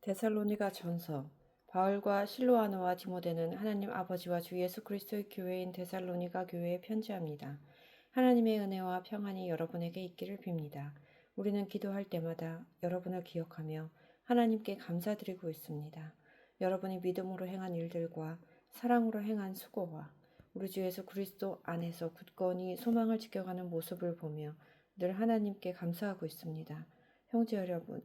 데살로니가 전서. 바울과 실로아노와 디모데는 하나님 아버지와 주 예수 그리스도의 교회인 데살로니가 교회에 편지합니다. 하나님의 은혜와 평안이 여러분에게 있기를 빕니다. 우리는 기도할 때마다 여러분을 기억하며 하나님께 감사드리고 있습니다. 여러분이 믿음으로 행한 일들과 사랑으로 행한 수고와 우리 주 예수 그리스도 안에서 굳건히 소망을 지켜가는 모습을 보며 늘 하나님께 감사하고 있습니다. 형제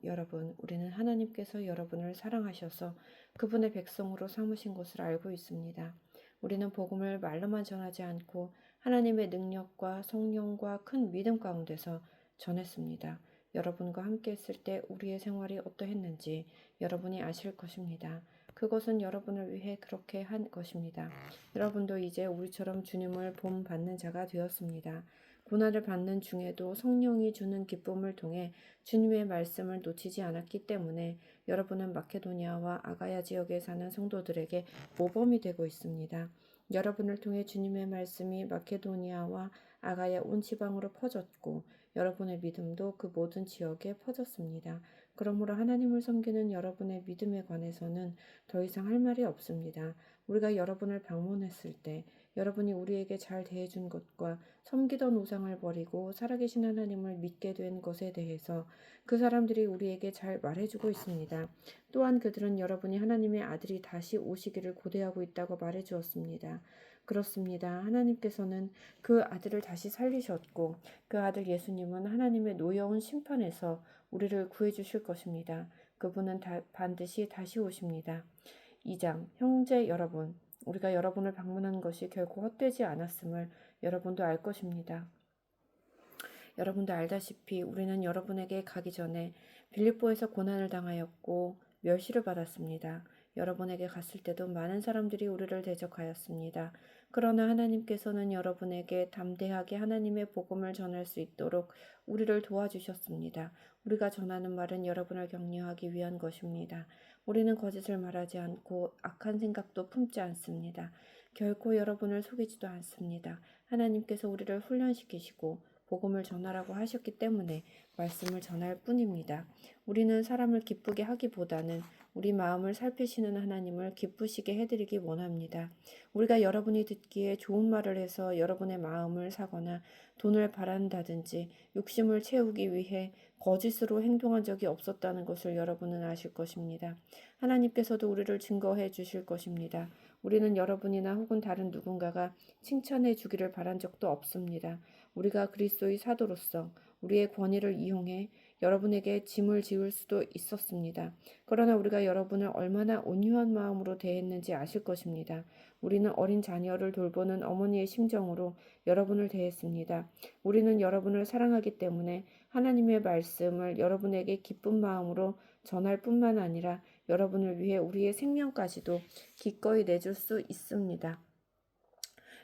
여러분, 우리는 하나님께서 여러분을 사랑하셔서 그분의 백성으로 삼으신 것을 알고 있습니다. 우리는 복음을 말로만 전하지 않고 하나님의 능력과 성령과 큰 믿음 가운데서 전했습니다. 여러분과 함께 했을 때 우리의 생활이 어떠했는지 여러분이 아실 것입니다. 그것은 여러분을 위해 그렇게 한 것입니다. 여러분도 이제 우리처럼 주님을 본받는 자가 되었습니다. 고난을 받는 중에도 성령이 주는 기쁨을 통해 주님의 말씀을 놓치지 않았기 때문에 여러분은 마케도니아와 아가야 지역에 사는 성도들에게 모범이 되고 있습니다. 여러분을 통해 주님의 말씀이 마케도니아와 아가야 온 지방으로 퍼졌고 여러분의 믿음도 그 모든 지역에 퍼졌습니다. 그러므로 하나님을 섬기는 여러분의 믿음에 관해서는 더 이상 할 말이 없습니다. 우리가 여러분을 방문했을 때 여러분이 우리에게 잘 대해준 것과 섬기던 우상을 버리고 살아계신 하나님을 믿게 된 것에 대해서 그 사람들이 우리에게 잘 말해주고 있습니다. 또한 그들은 여러분이 하나님의 아들이 다시 오시기를 고대하고 있다고 말해주었습니다. 그렇습니다. 하나님께서는 그 아들을 다시 살리셨고 그 아들 예수님은 하나님의 노여운 심판에서 우리를 구해주실 것입니다. 그분은 반드시 다시 오십니다. 2장. 형제 여러분, 우리가 여러분을 방문한 것이 결코 헛되지 않았음을 여러분도 알 것입니다. 여러분도 알다시피 우리는 여러분에게 가기 전에 빌립보에서 고난을 당하였고 멸시를 받았습니다. 여러분에게 갔을 때도 많은 사람들이 우리를 대적하였습니다. 그러나 하나님께서는 여러분에게 담대하게 하나님의 복음을 전할 수 있도록 우리를 도와주셨습니다. 우리가 전하는 말은 여러분을 격려하기 위한 것입니다. 우리는 거짓을 말하지 않고 악한 생각도 품지 않습니다. 결코 여러분을 속이지도 않습니다. 하나님께서 우리를 훈련시키시고 복음을 전하라고 하셨기 때문에 말씀을 전할 뿐입니다. 우리는 사람을 기쁘게 하기보다는 우리 마음을 살피시는 하나님을 기쁘시게 해드리기 원합니다. 우리가 여러분이 듣기에 좋은 말을 해서 여러분의 마음을 사거나 돈을 바란다든지 욕심을 채우기 위해 거짓으로 행동한 적이 없었다는 것을 여러분은 아실 것입니다. 하나님께서도 우리를 증거해 주실 것입니다. 우리는 여러분이나 혹은 다른 누군가가 칭찬해 주기를 바란 적도 없습니다. 우리가 그리스도의 사도로서 우리의 권위를 이용해 여러분에게 짐을 지울 수도 있었습니다. 그러나 우리가 여러분을 얼마나 온유한 마음으로 대했는지 아실 것입니다. 우리는 어린 자녀를 돌보는 어머니의 심정으로 여러분을 대했습니다. 우리는 여러분을 사랑하기 때문에 하나님의 말씀을 여러분에게 기쁜 마음으로 전할 뿐만 아니라 여러분을 위해 우리의 생명까지도 기꺼이 내줄 수 있습니다.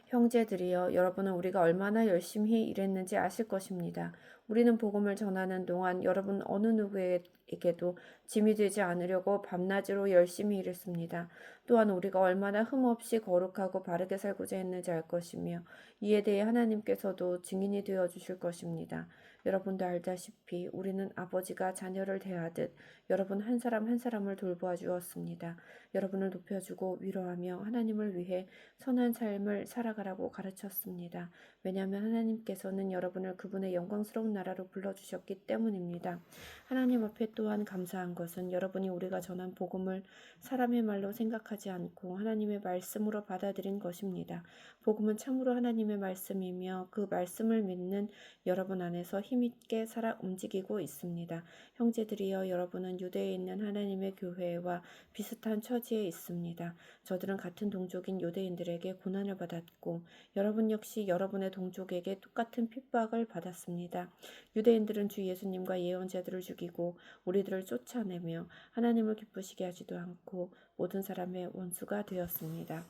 형제들이여, 여러분은 우리가 얼마나 열심히 일했는지 아실 것입니다. 우리는 복음을 전하는 동안 여러분 어느 누구에게도 짐이 되지 않으려고 밤낮으로 열심히 일했습니다. 또한 우리가 얼마나 흠없이 거룩하고 바르게 살고자 했는지 알 것이며 이에 대해 하나님께서도 증인이 되어 주실 것입니다. 여러분도 알다시피 우리는 아버지가 자녀를 대하듯 여러분 한 사람 한 사람을 돌보아 주었습니다. 여러분을 높여주고 위로하며 하나님을 위해 선한 삶을 살아가라고 가르쳤습니다. 왜냐하면 하나님께서는 여러분을 그분의 영광스러운 나라로 불러주셨기 때문입니다. 하나님 앞에 또한 감사한 것은 여러분이 우리가 전한 복음을 사람의 말로 생각하지 않고 하나님의 말씀으로 받아들인 것입니다. 복음은 참으로 하나님의 말씀이며 그 말씀을 믿는 여러분 안에서 힘있게 살아 움직이고 있습니다. 형제들이여, 여러분은 유대에 있는 하나님의 교회와 비슷한 처지에 있습니다. 저들은 같은 동족인 유대인들에게 고난을 받았고 여러분 역시 여러분의 동족에게 똑같은 핍박을 받았습니다. 유대인들은 주 예수님과 예언자들을 죽이고 우리들을 쫓아내며 하나님을 기쁘시게 하지도 않고 모든 사람의 원수가 되었습니다.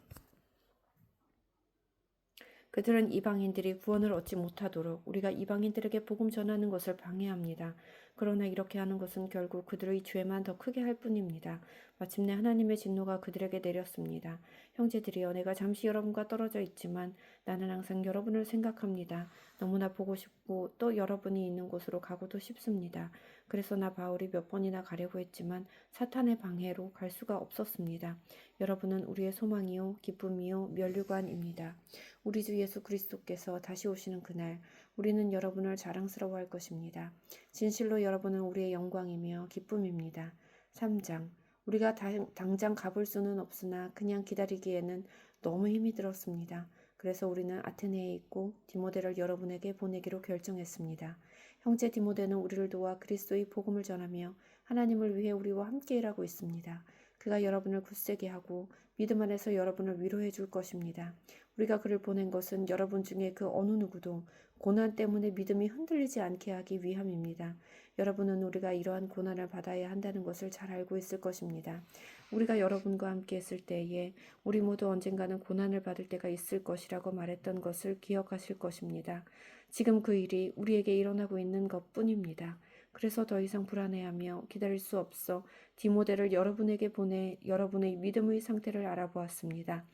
그들은 이방인들이 구원을 얻지 못하도록 우리가 이방인들에게 복음 전하는 것을 방해합니다. 그러나 이렇게 하는 것은 결국 그들의 죄만 더 크게 할 뿐입니다. 마침내 하나님의 진노가 그들에게 내렸습니다. 형제들이여, 내가 잠시 여러분과 떨어져 있지만 나는 항상 여러분을 생각합니다. 너무나 보고 싶고 또 여러분이 있는 곳으로 가고도 싶습니다. 그래서 나 바울이 몇 번이나 가려고 했지만 사탄의 방해로 갈 수가 없었습니다. 여러분은 우리의 소망이요 기쁨이요 면류관입니다. 우리 주 예수 그리스도께서 다시 오시는 그날 우리는 여러분을 자랑스러워할 것입니다. 진실로 여러분은 우리의 영광이며 기쁨입니다. 3장. 우리가 당장 가볼 수는 없으나 그냥 기다리기에는 너무 힘이 들었습니다. 그래서 우리는 아테네에 있고 디모데를 여러분에게 보내기로 결정했습니다. 형제 디모데는 우리를 도와 그리스도의 복음을 전하며 하나님을 위해 우리와 함께 일하고 있습니다. 그가 여러분을 굳세게 하고 믿음 안에서 여러분을 위로해 줄 것입니다. 우리가 그를 보낸 것은 여러분 중에 그 어느 누구도 고난 때문에 믿음이 흔들리지 않게 하기 위함입니다. 여러분은 우리가 이러한 고난을 받아야 한다는 것을 잘 알고 있을 것입니다. 우리가 여러분과 함께 했을 때에 우리 모두 언젠가는 고난을 받을 때가 있을 것이라고 말했던 것을 기억하실 것입니다. 지금 그 일이 우리에게 일어나고 있는 것뿐입니다. 그래서 더 이상 불안해하며 기다릴 수 없어 디모데를 여러분에게 보내 여러분의 믿음의 상태를 알아보았습니다.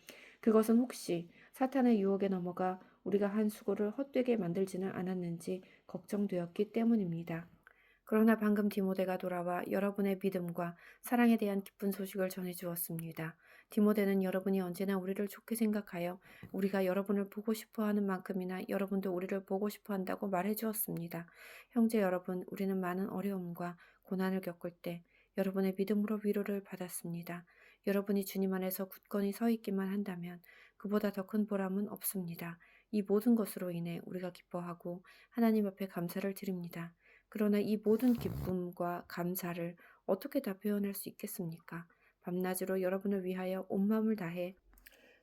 그것은 혹시 사탄의 유혹에 넘어가 우리가 한 수고를 헛되게 만들지는 않았는지 걱정되었기 때문입니다. 그러나 방금 디모데가 돌아와 여러분의 믿음과 사랑에 대한 기쁜 소식을 전해주었습니다. 디모데는 여러분이 언제나 우리를 좋게 생각하여 우리가 여러분을 보고 싶어 하는 만큼이나 여러분도 우리를 보고 싶어 한다고 말해주었습니다. 형제 여러분, 우리는 많은 어려움과 고난을 겪을 때 여러분의 믿음으로 위로를 받았습니다. 여러분이 주님 안에서 굳건히 서 있기만 한다면 그보다 더 큰 보람은 없습니다. 이 모든 것으로 인해 우리가 기뻐하고 하나님 앞에 감사를 드립니다. 그러나 이 모든 기쁨과 감사를 어떻게 다 표현할 수 있겠습니까? 밤낮으로 여러분을 위하여 온 마음을 다해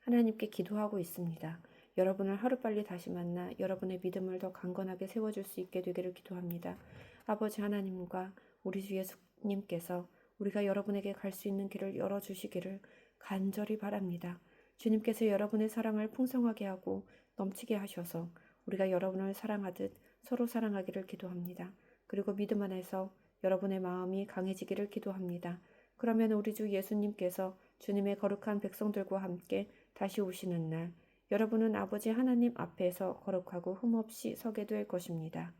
하나님께 기도하고 있습니다. 여러분을 하루빨리 다시 만나 여러분의 믿음을 더 강건하게 세워줄 수 있게 되기를 기도합니다. 아버지 하나님과 우리 주 예수님께서 우리가 여러분에게 갈 수 있는 길을 열어주시기를 간절히 바랍니다. 주님께서 여러분의 사랑을 풍성하게 하고 넘치게 하셔서 우리가 여러분을 사랑하듯 서로 사랑하기를 기도합니다. 그리고 믿음 안에서 여러분의 마음이 강해지기를 기도합니다. 그러면 우리 주 예수님께서 주님의 거룩한 백성들과 함께 다시 오시는 날 여러분은 아버지 하나님 앞에서 거룩하고 흠없이 서게 될 것입니다.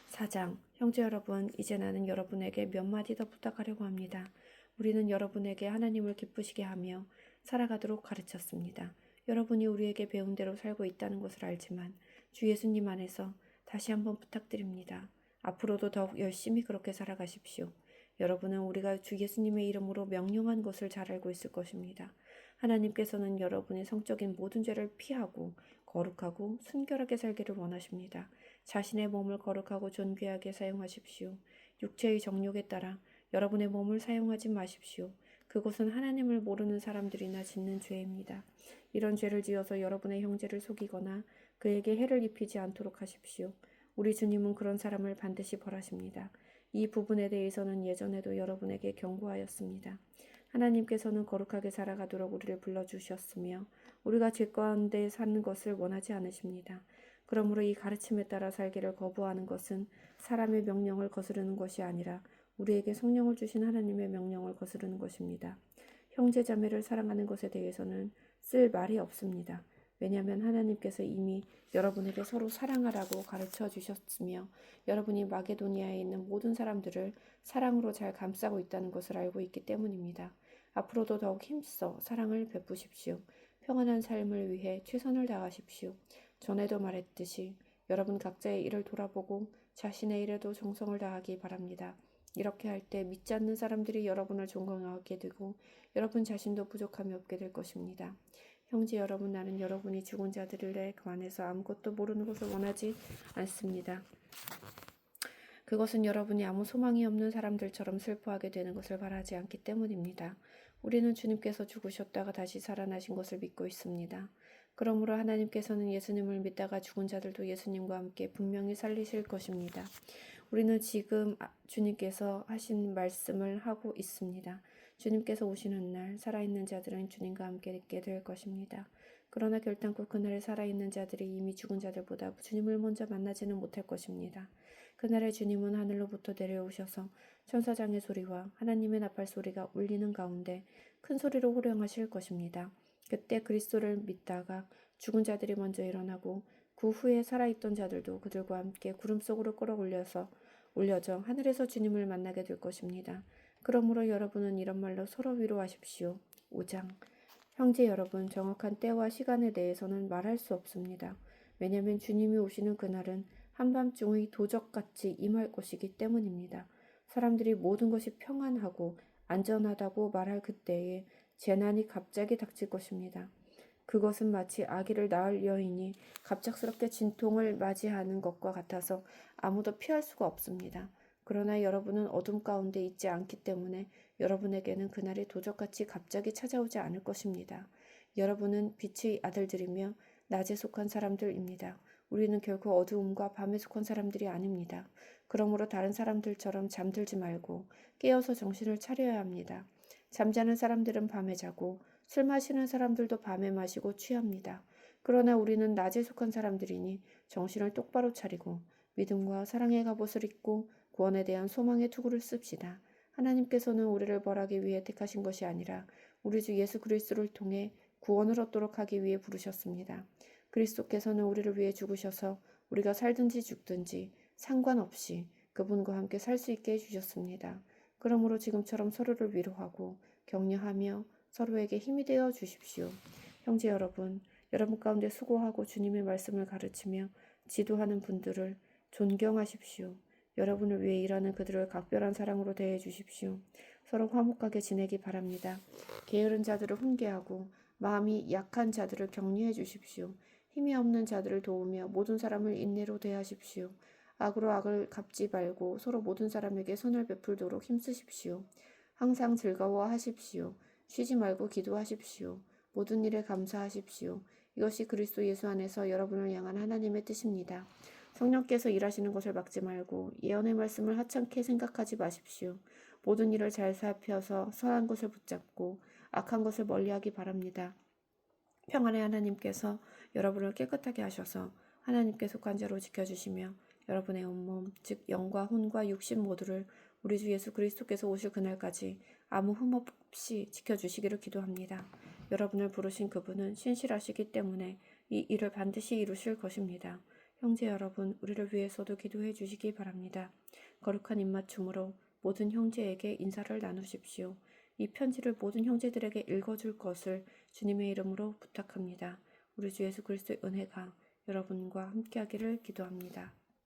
4장. 형제 여러분, 이제 나는 여러분에게 몇 마디 더 부탁하려고 합니다. 우리는 여러분에게 하나님을 기쁘시게 하며 살아가도록 가르쳤습니다. 여러분이 우리에게 배운 대로 살고 있다는 것을 알지만 주 예수님 안에서 다시 한번 부탁드립니다. 앞으로도 더욱 열심히 그렇게 살아가십시오. 여러분은 우리가 주 예수님의 이름으로 명령한 것을 잘 알고 있을 것입니다. 하나님께서는 여러분의 성적인 모든 죄를 피하고 거룩하고 순결하게 살기를 원하십니다. 자신의 몸을 거룩하고 존귀하게 사용하십시오. 육체의 정욕에 따라 여러분의 몸을 사용하지 마십시오. 그것은 하나님을 모르는 사람들이나 짓는 죄입니다. 이런 죄를 지어서 여러분의 형제를 속이거나 그에게 해를 입히지 않도록 하십시오. 우리 주님은 그런 사람을 반드시 벌하십니다. 이 부분에 대해서는 예전에도 여러분에게 경고하였습니다. 하나님께서는 거룩하게 살아가도록 우리를 불러주셨으며 우리가 죄 가운데 사는 것을 원하지 않으십니다. 그러므로 이 가르침에 따라 살기를 거부하는 것은 사람의 명령을 거스르는 것이 아니라 우리에게 성령을 주신 하나님의 명령을 거스르는 것입니다. 형제 자매를 사랑하는 것에 대해서는 쓸 말이 없습니다. 왜냐하면 하나님께서 이미 여러분에게 서로 사랑하라고 가르쳐 주셨으며 여러분이 마게도니아에 있는 모든 사람들을 사랑으로 잘 감싸고 있다는 것을 알고 있기 때문입니다. 앞으로도 더욱 힘써 사랑을 베푸십시오. 평안한 삶을 위해 최선을 다하십시오. 전에도 말했듯이 여러분 각자의 일을 돌아보고 자신의 일에도 정성을 다하기 바랍니다. 이렇게 할 때 믿지 않는 사람들이 여러분을 존경하게 되고 여러분 자신도 부족함이 없게 될 것입니다. 형제 여러분, 나는 여러분이 죽은 자들에 관해서 아무것도 모르는 것을 원하지 않습니다. 그것은 여러분이 아무 소망이 없는 사람들처럼 슬퍼하게 되는 것을 바라지 않기 때문입니다. 우리는 주님께서 죽으셨다가 다시 살아나신 것을 믿고 있습니다. 그러므로 하나님께서는 예수님을 믿다가 죽은 자들도 예수님과 함께 분명히 살리실 것입니다. 우리는 지금 주님께서 하신 말씀을 하고 있습니다. 주님께서 오시는 날 살아있는 자들은 주님과 함께 있게 될 것입니다. 그러나 결단코 그날에 살아있는 자들이 이미 죽은 자들보다 주님을 먼저 만나지는 못할 것입니다. 그날의 주님은 하늘로부터 내려오셔서 천사장의 소리와 하나님의 나팔 소리가 울리는 가운데 큰 소리로 호령하실 것입니다. 그때 그리스도를 믿다가 죽은 자들이 먼저 일어나고 그 후에 살아있던 자들도 그들과 함께 구름 속으로 올려져 하늘에서 주님을 만나게 될 것입니다. 그러므로 여러분은 이런 말로 서로 위로하십시오. 5장. 형제 여러분, 정확한 때와 시간에 대해서는 말할 수 없습니다. 왜냐하면 주님이 오시는 그날은 한밤중의 도적같이 임할 것이기 때문입니다. 사람들이 모든 것이 평안하고 안전하다고 말할 그때에 재난이 갑자기 닥칠 것입니다. 그것은 마치 아기를 낳을 여인이 갑작스럽게 진통을 맞이하는 것과 같아서 아무도 피할 수가 없습니다. 그러나 여러분은 어둠 가운데 있지 않기 때문에 여러분에게는 그날이 도적같이 갑자기 찾아오지 않을 것입니다. 여러분은 빛의 아들들이며 낮에 속한 사람들입니다. 우리는 결코 어두움과 밤에 속한 사람들이 아닙니다. 그러므로 다른 사람들처럼 잠들지 말고 깨어서 정신을 차려야 합니다. 잠자는 사람들은 밤에 자고 술 마시는 사람들도 밤에 마시고 취합니다. 그러나 우리는 낮에 속한 사람들이니 정신을 똑바로 차리고 믿음과 사랑의 갑옷을 입고 구원에 대한 소망의 투구를 씁시다. 하나님께서는 우리를 벌하기 위해 택하신 것이 아니라 우리 주 예수 그리스도를 통해 구원을 얻도록 하기 위해 부르셨습니다. 그리스도께서는 우리를 위해 죽으셔서 우리가 살든지 죽든지 상관없이 그분과 함께 살 수 있게 해주셨습니다. 그러므로 지금처럼 서로를 위로하고 격려하며 서로에게 힘이 되어 주십시오. 형제 여러분, 여러분 가운데 수고하고 주님의 말씀을 가르치며 지도하는 분들을 존경하십시오. 여러분을 위해 일하는 그들을 각별한 사랑으로 대해 주십시오. 서로 화목하게 지내기 바랍니다. 게으른 자들을 훈계하고 마음이 약한 자들을 격려해 주십시오. 힘이 없는 자들을 도우며 모든 사람을 인내로 대하십시오. 악으로 악을 갚지 말고 서로 모든 사람에게 손을 베풀도록 힘쓰십시오. 항상 즐거워하십시오. 쉬지 말고 기도하십시오. 모든 일에 감사하십시오. 이것이 그리스도 예수 안에서 여러분을 향한 하나님의 뜻입니다. 성령께서 일하시는 것을 막지 말고 예언의 말씀을 하찮게 생각하지 마십시오. 모든 일을 잘 살펴서 선한 것을 붙잡고 악한 것을 멀리하기 바랍니다. 평안의 하나님께서 여러분을 깨끗하게 하셔서 하나님께 속한 자로 지켜주시며 여러분의 온몸, 즉 영과 혼과 육신 모두를 우리 주 예수 그리스도께서 오실 그날까지 아무 흠 없이 지켜주시기를 기도합니다. 여러분을 부르신 그분은 신실하시기 때문에 이 일을 반드시 이루실 것입니다. 형제 여러분, 우리를 위해서도 기도해 주시기 바랍니다. 거룩한 입맞춤으로 모든 형제에게 인사를 나누십시오. 이 편지를 모든 형제들에게 읽어줄 것을 주님의 이름으로 부탁합니다. 우리 주 예수 그리스도의 은혜가 여러분과 함께하기를 기도합니다.